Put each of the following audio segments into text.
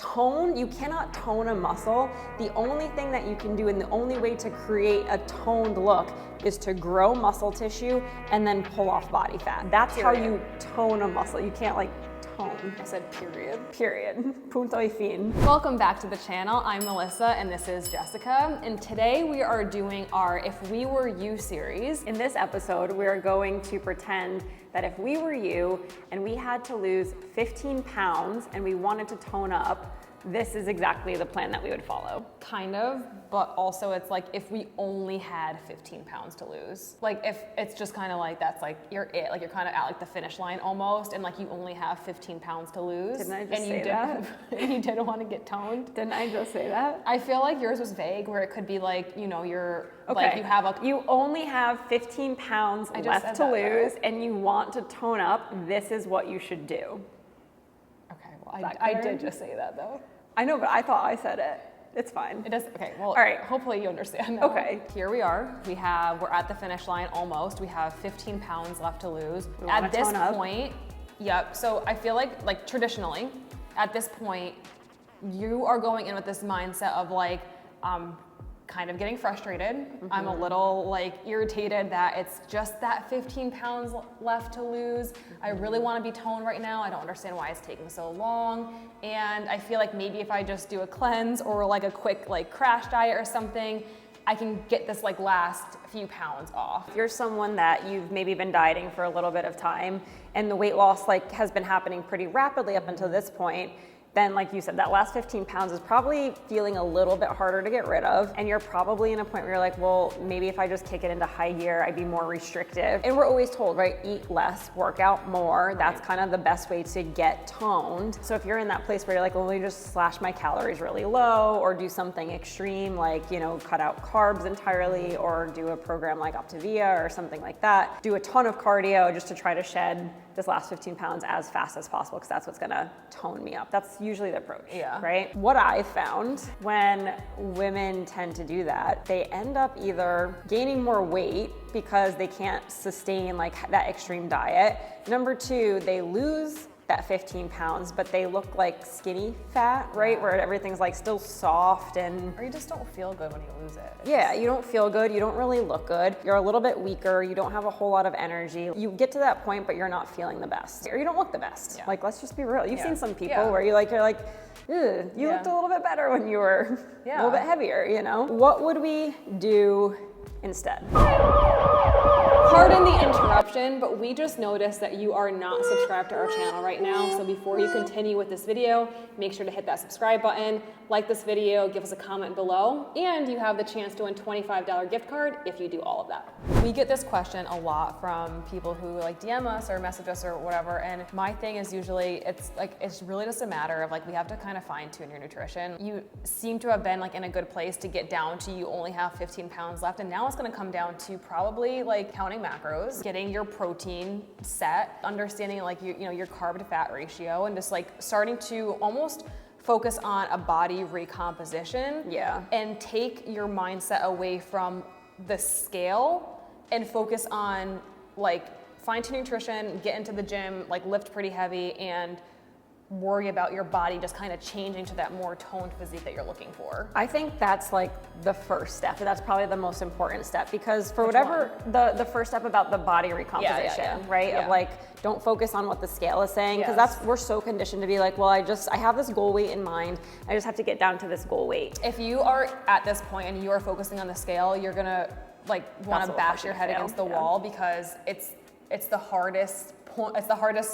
Tone, you cannot tone a muscle. The only thing that you can do and the only way to create a toned look is to grow muscle tissue and then pull off body fat. That's how you tone a muscle. You can't like tone. I said period. Period. Punto y fin. Welcome back to the channel. I'm Melissa and this is Jessica. And today we are doing our If We Were You series. In this episode, we are going to pretend that if we were you and we had to lose 15 pounds and we wanted to tone up, this is exactly the plan that we would follow. Kind of, but also it's like if we only had 15 pounds to lose. Like if it's just kind of like that's like you're kind of at like the finish line almost and like you only have 15 pounds to lose. Didn't I just say that? And you didn't want to get toned. Didn't I just say that? I feel like yours was vague where it could be like, you know, you're like you have a... You only have 15 pounds left to lose and you want to tone up, this is what you should do. Okay, well I did just say that though. I know, but I thought I said it. It's fine. It does, okay, well, all right. Hopefully you understand now. Okay. Here we are. We're at the finish line almost. We have 15 pounds left to lose. At this point, yep, so I feel like traditionally, at this point, you are going in with this mindset of like, kind of getting frustrated. Mm-hmm. I'm a little like irritated that it's just that 15 pounds left to lose. Mm-hmm. I really want to be toned right now. I don't understand why it's taking so long. And I feel like maybe if I just do a cleanse or like a quick like crash diet or something, I can get this like last few pounds off. If you're someone that you've maybe been dieting for a little bit of time and the weight loss like has been happening pretty rapidly up until this point, then like you said, that last 15 pounds is probably feeling a little bit harder to get rid of. And you're probably in a point where you're like, well, maybe if I just kick it into high gear, I'd be more restrictive. And we're always told, right, eat less, work out more. Right. That's kind of the best way to get toned. So if you're in that place where you're like, well, let me just slash my calories really low or do something extreme, like, you know, cut out carbs entirely or do a program like Optavia or something like that. Do a ton of cardio just to try to shed this last 15 pounds as fast as possible because that's what's gonna tone me up. That's usually the approach, right? What I found when women tend to do that, they end up either gaining more weight because they can't sustain like that extreme diet. Number two, they lose that 15 pounds, but they look like skinny fat, right? Where everything's like still soft and... Or you just don't feel good when you lose it. Yeah, you don't feel good, you don't really look good. You're a little bit weaker, you don't have a whole lot of energy. You get to that point, but you're not feeling the best. Or you don't look the best. Yeah. Like, let's just be real. You've seen some people where you're like, you looked a little bit better when you were a little bit heavier, you know? What would we do instead? Pardon the interruption, but we just noticed that you are not subscribed to our channel right now. So before you continue with this video, make sure to hit that subscribe button, like this video, give us a comment below, and you have the chance to win a $25 gift card if you do all of that. We get this question a lot from people who like DM us or message us or whatever, and my thing is usually it's really just a matter of like we have to kind of fine tune your nutrition. You seem to have been like in a good place to get down to you only have 15 pounds left, and now it's going to come down to probably like counting macros, getting your protein set, understanding like your carb to fat ratio, and just like starting to almost focus on a body recomposition. Yeah. And take your mindset away from the scale and focus on like fine-tune nutrition, get into the gym, like lift pretty heavy, and worry about your body just kind of changing to that more toned physique that you're looking for. I think that's like the first step. That's probably the most important step because for whatever the first step about the body recomposition, right? Of like, don't focus on what the scale is saying because we're so conditioned to be like, well, I have this goal weight in mind. I just have to get down to this goal weight. If you are at this point and you are focusing on the scale, you're gonna like want to bash your head against the wall because it's the hardest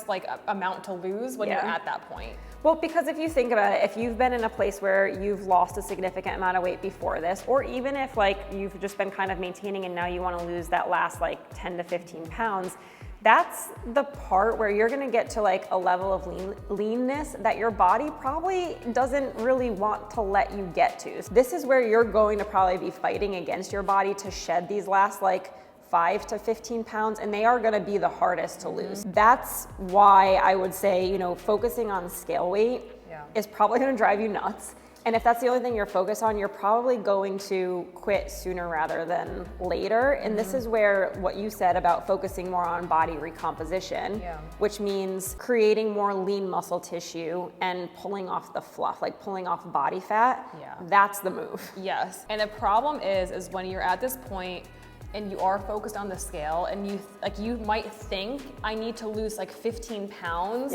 like amount to lose when you're at that point. Well, because if you think about it, if you've been in a place where you've lost a significant amount of weight before this, or even if like you've just been kind of maintaining and now you want to lose that last like 10 to 15 pounds, that's the part where you're gonna get to like a level of leanness that your body probably doesn't really want to let you get to. So this is where you're going to probably be fighting against your body to shed these last like 5 to 15 pounds, and they are gonna be the hardest to lose. That's why I would say, focusing on scale weight is probably gonna drive you nuts. And if that's the only thing you're focused on, you're probably going to quit sooner rather than later. And this is where what you said about focusing more on body recomposition, which means creating more lean muscle tissue and pulling off the fluff, like pulling off body fat. That's the move. Yes. And the problem is when you're at this point and you are focused on the scale and you might think I need to lose like 15 pounds.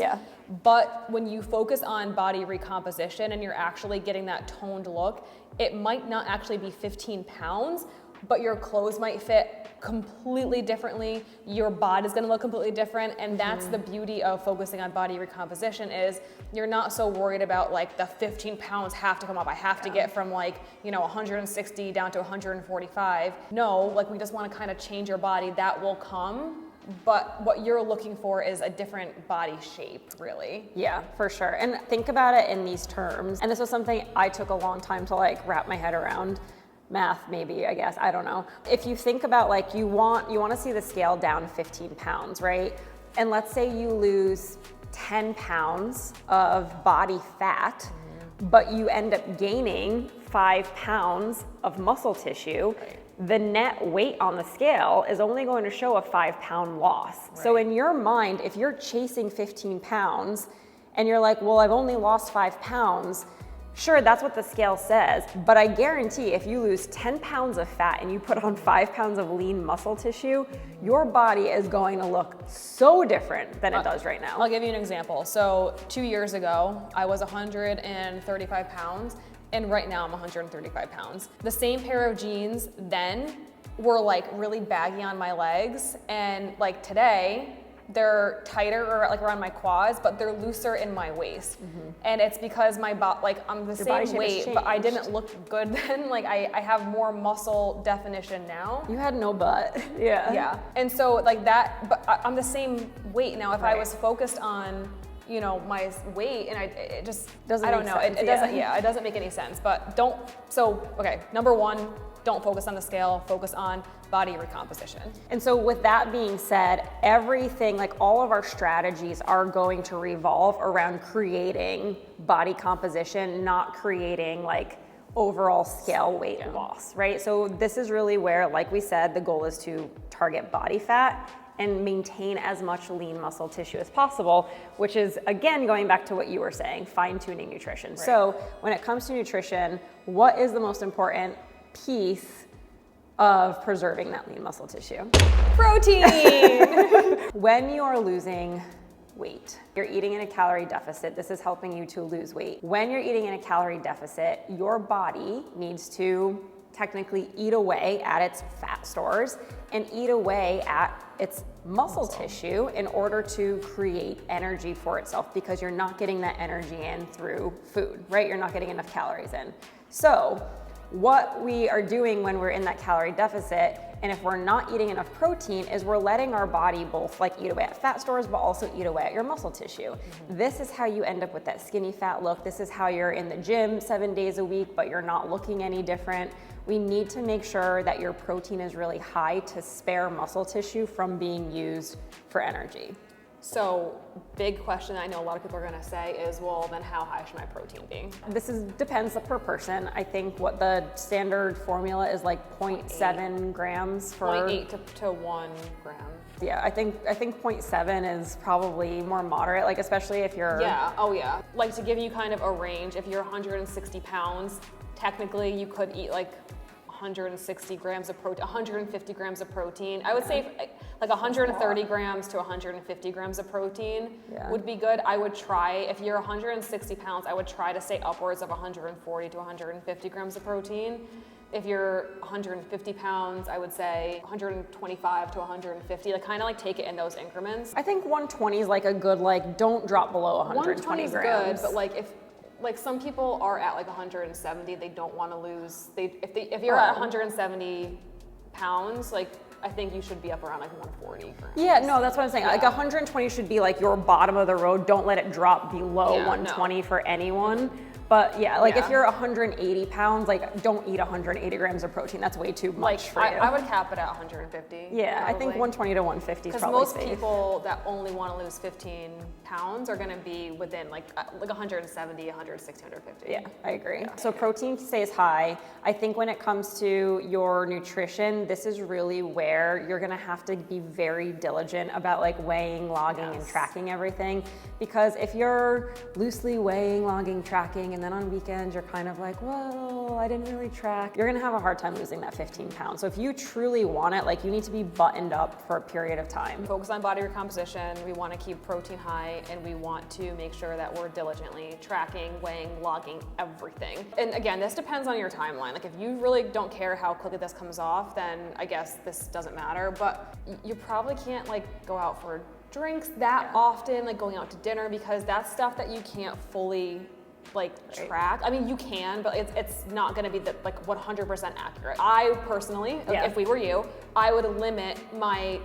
But when you focus on body recomposition and you're actually getting that toned look, it might not actually be 15 pounds, but your clothes might fit completely differently. Your body's gonna look completely different. And that's the beauty of focusing on body recomposition is you're not so worried about like the 15 pounds have to come up. I have to get from like, 160 down to 145. No, like we just wanna kind of change your body. That will come. But what you're looking for is a different body shape, really. Yeah, for sure. And think about it in these terms. And this was something I took a long time to like wrap my head around. Math, maybe, I guess, I don't know. If you think about like you want to see the scale down 15 pounds, right? And let's say you lose 10 pounds of body fat, but you end up gaining 5 pounds of muscle tissue. The net weight on the scale is only going to show a 5-pound loss. So in your mind, if you're chasing 15 pounds and you're like, well, I've only lost 5 pounds, sure, that's what the scale says, but I guarantee if you lose 10 pounds of fat and you put on 5 pounds of lean muscle tissue, your body is going to look so different than it does right now. I'll give you an example. So 2 years ago, I was 135 pounds, and right now I'm 135 pounds. The same pair of jeans then were like really baggy on my legs, and like today, they're tighter or like around my quads, but they're looser in my waist. And it's because my I'm the same weight, but I didn't look good then. Like I have more muscle definition now. You had no butt. Yeah. And so like that, but I'm the same weight now. If I was focused on, my weight and it just doesn't, I don't know. It doesn't, it doesn't make any sense, but number one, don't focus on the scale, focus on body recomposition. And so with that being said, everything, like all of our strategies are going to revolve around creating body composition, not creating like overall scale weight loss, right? So this is really where, like we said, the goal is to target body fat and maintain as much lean muscle tissue as possible, which is, again, going back to what you were saying, fine-tuning nutrition. So when it comes to nutrition, what is the most important piece of preserving that lean muscle tissue? Protein! When you are losing weight, you're eating in a calorie deficit. This is helping you to lose weight. When you're eating in a calorie deficit, your body needs to technically eat away at its fat stores and eat away at its muscle tissue in order to create energy for itself, because you're not getting that energy in through food, right? You're not getting enough calories in. So what we are doing when we're in that calorie deficit, and if we're not eating enough protein, is we're letting our body both like eat away at fat stores, but also eat away at your muscle tissue. This is how you end up with that skinny fat look. This is how you're in the gym 7 days a week, but you're not looking any different. We need to make sure that your protein is really high to spare muscle tissue from being used for energy. So big question I know a lot of people are gonna say is, well, then how high should my protein be? This depends per person. I think what the standard formula is like 0.7 grams for 0.8 to 1 gram. Yeah, I think 0.7 is probably more moderate, like especially if you're... Yeah, Like to give you kind of a range, if you're 160 pounds, technically you could eat like 160 grams of protein, 150 grams of protein. I would say like 130 grams to 150 grams of protein would be good. I would try, if you're 160 pounds, I would try to stay upwards of 140 to 150 grams of protein. If you're 150 pounds, I would say 125 to 150, like kind of like take it in those increments. I think 120 is like a good, like don't drop below 120 grams. 120 is good, but like if some people are at like 170, they don't want to lose. If you're at 170 pounds, like I think you should be up around like 140 grams. Yeah, no, that's what I'm saying. Like 120 should be like your bottom of the road. Don't let it drop below 120 for anyone. But yeah, like if Yeah. you're 180 pounds, like don't eat 180 grams of protein. That's way too much for you. I would cap it at 150. Yeah, I think probably. 120 to 150 is Because probably most safe. people that only want to lose 15 pounds are going to be within like 170, 160, 150. Yeah, I agree. So protein stays high. I think when it comes to your nutrition, this is really where you're gonna have to be very diligent about like weighing, logging, and tracking everything. Because if you're loosely weighing, logging, tracking, and then on weekends you're kind of like, well, I didn't really track, you're gonna have a hard time losing that 15 pounds. So if you truly want it, like you need to be buttoned up for a period of time. Focus on body recomposition. We want to keep protein high, and we want to make sure that we're diligently tracking, weighing, logging everything. And again, this depends on your timeline. Like if you really don't care how quickly this comes off, then I guess this doesn't matter. But you probably can't like go out for drinks that often, like going out to dinner, because that's stuff that you can't fully like track. I mean, you can, but it's not going to be the like 100% accurate. I personally, if we were you, I would limit my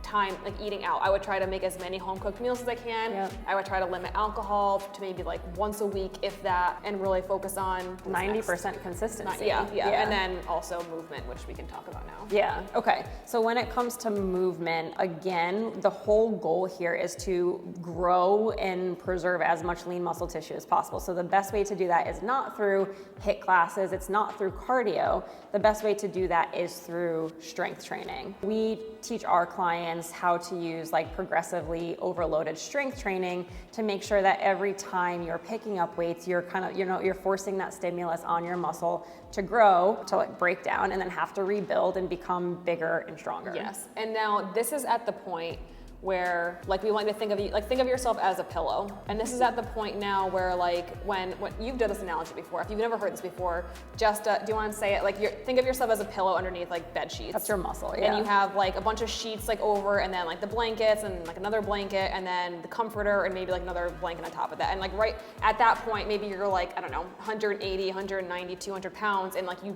time like eating out. I would try to make as many home cooked meals as I can. Yep. I would try to limit alcohol to maybe like once a week, if that, and really focus on 90% consistency. Yeah, and then also movement, which we can talk about now. Yeah, okay. So when it comes to movement, again, the whole goal here is to grow and preserve as much lean muscle tissue as possible. So the best way to do that is not through HIIT classes, it's not through cardio. The best way to do that is through strength training. We teach our clients how to use like progressively overloaded strength training to make sure that every time you're picking up weights, you're kind of, you're forcing that stimulus on your muscle to grow, to like break down, and then have to rebuild and become bigger and stronger. Yes, and now this is at the point where like we want you to think of yourself as a pillow. And this is at the point now where like when you've done this analogy before, if you've never heard this before, just do you want to say it like think of yourself as a pillow underneath like bed sheets. That's your muscle, yeah. And you have like a bunch of sheets like over, and then like the blankets and like another blanket, and then the comforter, and maybe like another blanket on top of that. And like right at that point, maybe you're like, I don't know, 180, 190, 200 pounds, and like you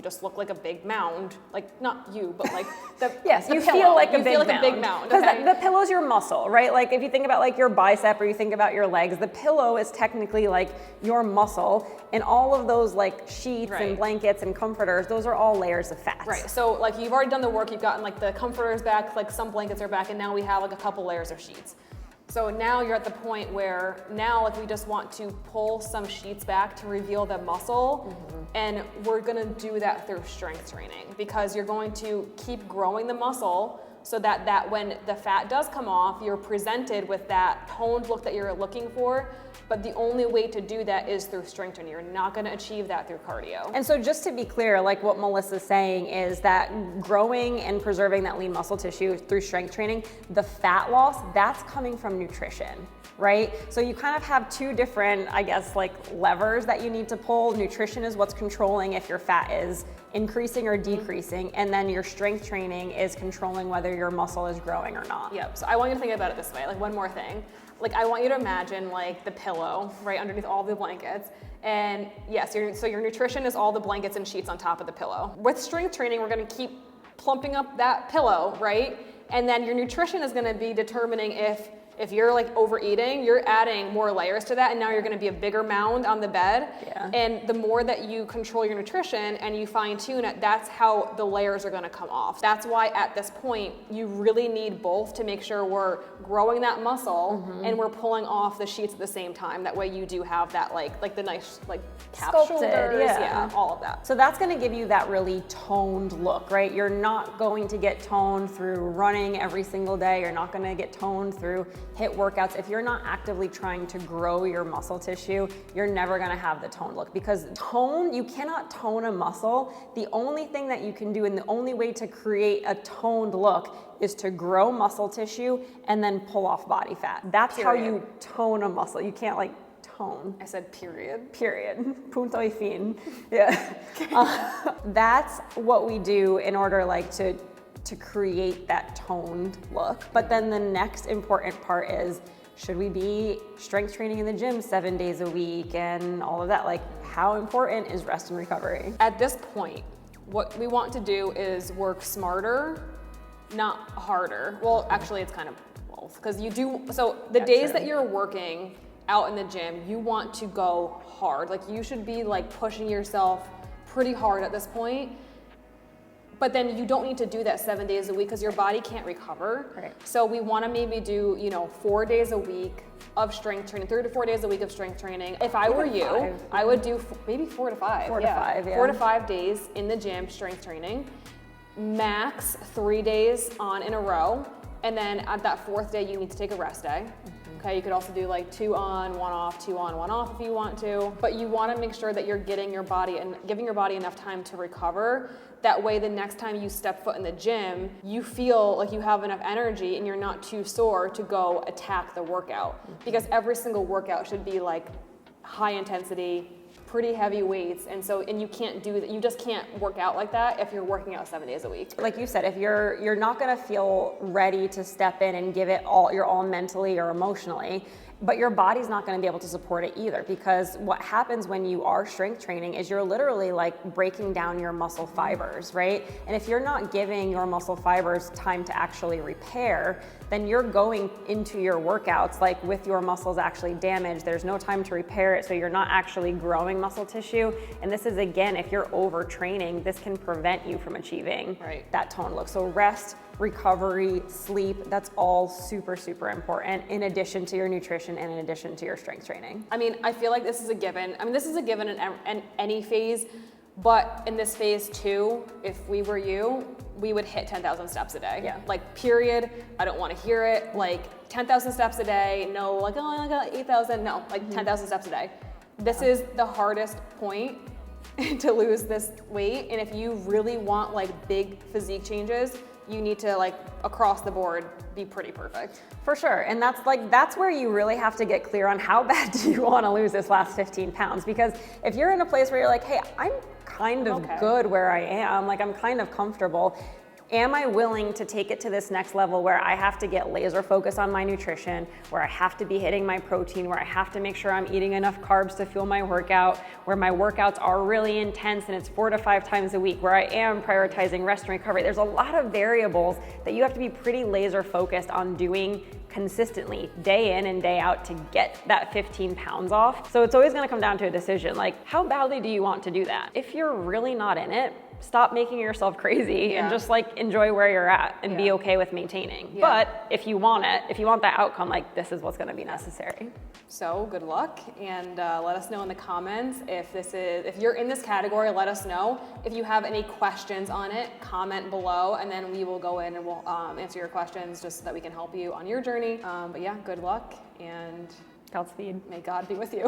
just look like a big mound. Like not you, but like the yes, the you pillow. feel like you a big feel like mound. a big mound. Because Okay? the pillow's your muscle, right? Like if you think about like your bicep or you think about your legs, the pillow is technically like your muscle, and all of those like sheets and blankets and comforters, those are all layers of fat. Right. So like you've already done the work, you've gotten like the comforters back, like some blankets are back, and now we have like a couple layers of sheets. So now you're at the point where now like we just want to pull some sheets back to reveal the muscle, and we're gonna do that through strength training, because you're going to keep growing the muscle so that when the fat does come off, you're presented with that toned look that you're looking for. But the only way to do that is through strength training. You're not going to achieve that through cardio. And so just to be clear, like what Melissa's saying is that growing and preserving that lean muscle tissue through strength training, the fat loss, that's coming from nutrition, right? So you kind of have two different, I guess, like levers that you need to pull. Nutrition is what's controlling if your fat is increasing or decreasing, and then your strength training is controlling whether your muscle is growing or not. Yep, so I want you to think about it this way, like one more thing. Like I want you to imagine like the pillow, right, underneath all the blankets. And yes, so your nutrition is all the blankets and sheets on top of the pillow. With strength training, we're gonna keep plumping up that pillow, right? And then your nutrition is gonna be determining if you're like overeating, you're adding more layers to that, and now you're gonna be a bigger mound on the bed. Yeah. And the more that you control your nutrition and you fine tune it, that's how the layers are gonna come off. That's why at this point, you really need both to make sure we're growing that muscle and we're pulling off the sheets at the same time. That way you do have that like the nice like calf Sculpted, shoulders, yeah. all of that. So that's gonna give you that really toned look, right? You're not going to get toned through running every single day. You're not gonna get toned through HIIT workouts. If you're not actively trying to grow your muscle tissue, you're never gonna have the toned look, because you cannot tone a muscle. The only thing that you can do, and the only way to create a toned look, is to grow muscle tissue and then pull off body fat. That's how you tone a muscle. You can't like tone. I said period. Period. Punto y fin. Yeah. That's what we do in order like to create that toned look. But then the next important part is, should we be strength training in the gym 7 days a week and all of that? Like, how important is rest and recovery? At this point, what we want to do is work smarter, not harder. Well, actually it's kind of both, because you do, so the days that you're working out in the gym, you want to go hard. Like you should be like pushing yourself pretty hard at this point. But then you don't need to do that 7 days a week because your body can't recover. Right. So we want to maybe do, 4 days a week of strength training, 3 to 4 days a week of strength training. If I were you, I would do maybe 4 to 5. 4 to 5, yeah. 4 to 5 days in the gym, strength training. Max 3 days on in a row. And then at that 4th day, you need to take a rest day. Okay, you could also do like 2 on, 1 off, 2 on, 1 off if you want to. But you want to make sure that you're getting your body and giving your body enough time to recover. That way, the next time you step foot in the gym, you feel like you have enough energy and you're not too sore to go attack the workout. Because every single workout should be like high intensity, pretty heavy weights, and you can't do that. You just can't work out like that if you're working out 7 days a week. Like you said, if you're not going to feel ready to step in and give it all your all mentally or emotionally, but your body's not going to be able to support it either, because what happens when you are strength training is you're literally like breaking down your muscle fibers, right? And if you're not giving your muscle fibers time to actually repair, then you're going into your workouts like with your muscles actually damaged. There's no time to repair it, so you're not actually growing muscle tissue. And this is, again, if you're overtraining, this can prevent you from achieving that toned look. So rest, recovery, sleep, that's all super, super important in addition to your nutrition and in addition to your strength training. I mean, I feel like this is a given. I mean, this is a given in any phase, but in this phase too, if we were you, we would hit 10,000 steps a day. Yeah. Like period. I don't want to hear it. Like 10,000 steps a day. No, like, oh, I got 8,000. No, like 10,000 steps a day. This is the hardest point to lose this weight. And if you really want like big physique changes, you need to like across the board be pretty perfect. For sure. And that's where you really have to get clear on how bad do you want to lose this last 15 pounds. Because if you're in a place where you're like, hey, I'm kind of good where I am, like I'm kind of comfortable, am I willing to take it to this next level where I have to get laser focused on my nutrition, where I have to be hitting my protein, where I have to make sure I'm eating enough carbs to fuel my workout, where my workouts are really intense and it's 4 to 5 times a week, where I am prioritizing rest and recovery. There's a lot of variables that you have to be pretty laser focused on doing consistently day in and day out to get that 15 pounds off. So it's always gonna come down to a decision, like how badly do you want to do that? If you're really not in it, stop making yourself crazy and just like enjoy where you're at and be okay with maintaining. But if you want it, if you want that outcome, like this is what's gonna be necessary. So good luck, and let us know in the comments if you're in this category. Let us know. If you have any questions on it, comment below, and then we will go in and we'll answer your questions just so that we can help you on your journey. But yeah, good luck, and Godspeed. may God be with you.